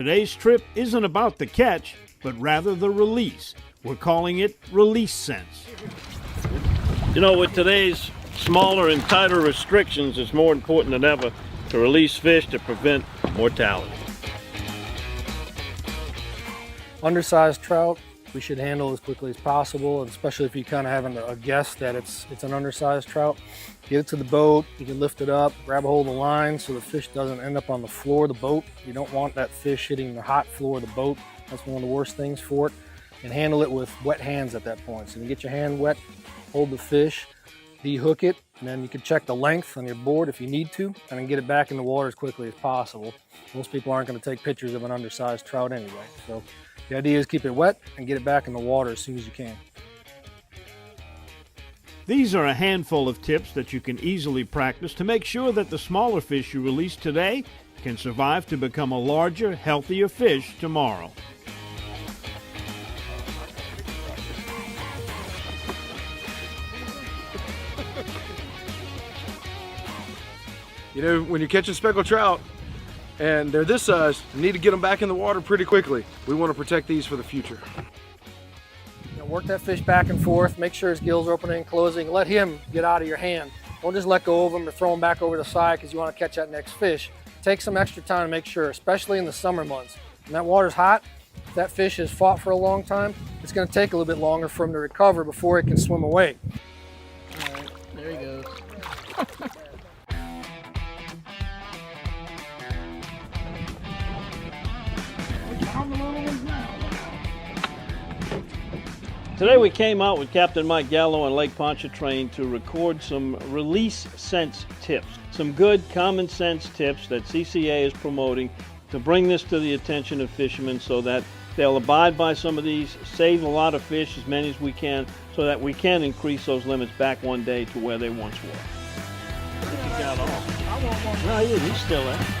Today's trip isn't about the catch, but rather the release. We're calling it Release Sense. You know, with today's smaller and tighter restrictions, it's more important than ever to release fish to prevent mortality. Undersized trout, we should handle as quickly as possible, and especially if you kind of have a guess that it's an undersized trout. Get it to the boat, you can lift it up, grab a hold of the line so the fish doesn't end up on the floor of the boat. You don't want that fish hitting the hot floor of the boat. That's one of the worst things for it. And handle it with wet hands at that point. So you get your hand wet, hold the fish, de-hook it, and then you can check the length on your board if you need to, and then get it back in the water as quickly as possible. Most people aren't going to take pictures of an undersized trout anyway. So the idea is keep it wet and get it back in the water as soon as you can. These are a handful of tips that you can easily practice to make sure that the smaller fish you release today can survive to become a larger, healthier fish tomorrow. You know, when you're catching speckled trout and they're this size, you need to get them back in the water pretty quickly. We want to protect these for the future. You know, work that fish back and forth, make sure his gills are opening and closing. Let him get out of your hand. Don't just let go of him or throw him back over the side because you want to catch that next fish. Take some extra time to make sure, especially in the summer months. When that water's hot, if that fish has fought for a long time, it's going to take a little bit longer for him to recover before it can swim away. All right, there he goes. Today we came out with Captain Mike Gallo and Lake Pontchartrain to record some release sense tips. Some good common sense tips that CCA is promoting to bring this to the attention of fishermen so that they'll abide by some of these, save a lot of fish, as many as we can, so that we can increase those limits back one day to where they once were. He got off. No, he's still there.